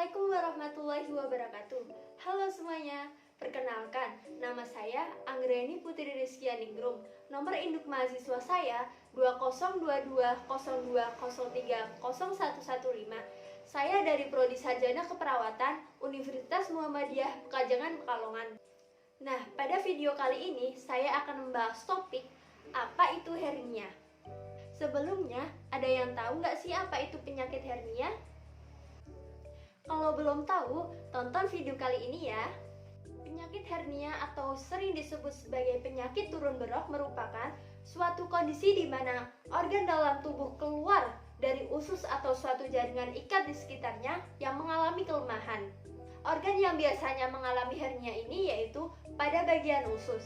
Assalamualaikum warahmatullahi wabarakatuh. Halo semuanya, perkenalkan, nama saya Anggreni Putri Rizkia Ningrum. Nomor induk mahasiswa saya 202202030115. Saya dari Prodi Sarjana Keperawatan Universitas Muhammadiyah Pekajangan Pekalongan. Nah, pada video kali ini saya akan membahas topik apa itu hernia. Sebelumnya, ada yang tahu nggak sih apa itu penyakit hernia? Kalau belum tahu, tonton video kali ini ya. Penyakit hernia atau sering disebut sebagai penyakit turun berok merupakan suatu kondisi di mana organ dalam tubuh keluar dari usus atau suatu jaringan ikat di sekitarnya yang mengalami kelemahan. Organ yang biasanya mengalami hernia ini yaitu pada bagian usus.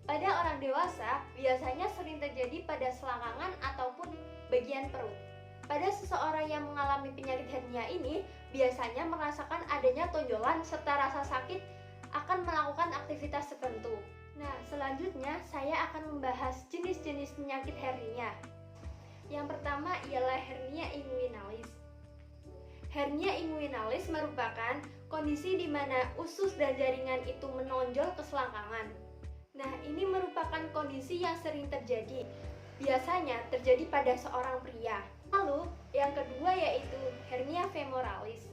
Pada orang dewasa, biasanya sering terjadi pada selangkangan ataupun bagian perut. Pada seseorang yang mengalami penyakit hernia ini, biasanya merasakan adanya tonjolan serta rasa sakit akan melakukan aktivitas tertentu. Nah, selanjutnya saya akan membahas jenis-jenis penyakit hernia. Yang pertama ialah hernia inguinalis. Hernia inguinalis merupakan kondisi di mana usus dan jaringan itu menonjol ke selangkangan. Nah, ini merupakan kondisi yang sering terjadi. Biasanya terjadi pada seorang pria. Lalu, yang kedua yaitu hernia femoralis.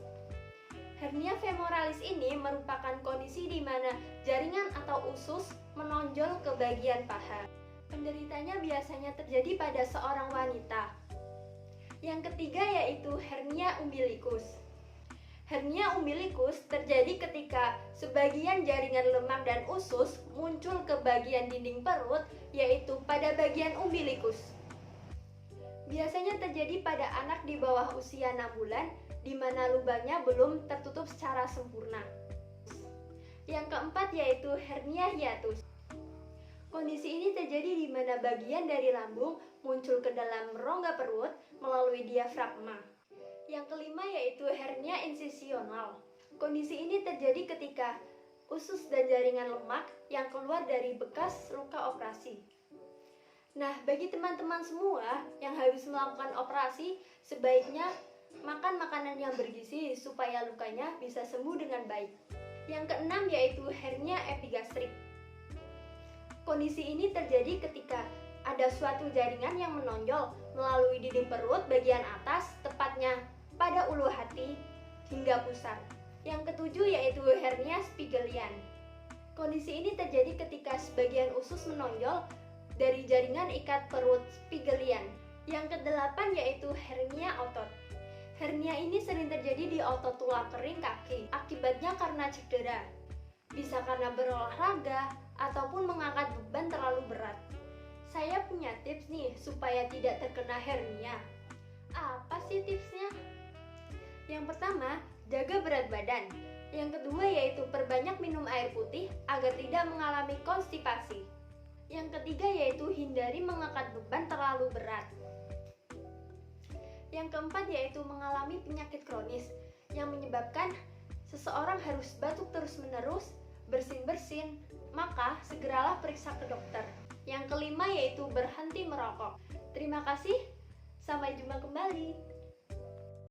Hernia femoralis ini merupakan kondisi di mana jaringan atau usus menonjol ke bagian paha. Penderitanya biasanya terjadi pada seorang wanita. Yang ketiga yaitu hernia umbilikus. Hernia umbilikus terjadi ketika sebagian jaringan lemak dan usus muncul ke bagian dinding perut, yaitu pada bagian umbilikus. Biasanya terjadi pada anak di bawah usia 6 bulan, di mana lubangnya belum tertutup secara sempurna. Yang keempat yaitu hernia hiatus. Kondisi ini terjadi di mana bagian dari lambung muncul ke dalam rongga perut melalui diafragma. Yang kelima yaitu hernia insisional. Kondisi ini terjadi ketika usus dan jaringan lemak yang keluar dari bekas luka operasi. Nah, bagi teman-teman semua yang habis melakukan operasi, sebaiknya makan makanan yang bergizi supaya lukanya bisa sembuh dengan baik. Yang keenam yaitu hernia epigastrik. Kondisi ini terjadi ketika ada suatu jaringan yang menonjol melalui dinding perut bagian atas, tepatnya pada ulu hati hingga pusar. Yang ketujuh yaitu hernia Spigelian. Kondisi ini terjadi ketika sebagian usus menonjol dari jaringan ikat perut Spigelian. Yang kedelapan yaitu hernia otot. Hernia ini sering terjadi di otot tulang kering kaki. Akibatnya karena cedera. Bisa karena berolahraga ataupun mengangkat beban terlalu berat. Saya punya tips nih supaya tidak terkena hernia. Apa sih tipsnya? Yang pertama, jaga berat badan. Yang kedua yaitu perbanyak minum air putih agar tidak mengalami konstipasi. Yang ketiga yaitu hindari mengangkat beban terlalu berat. Yang keempat yaitu mengalami penyakit kronis yang menyebabkan seseorang harus batuk terus-menerus, bersin-bersin, maka segeralah periksa ke dokter. Yang kelima yaitu berhenti merokok. Terima kasih, sampai jumpa kembali.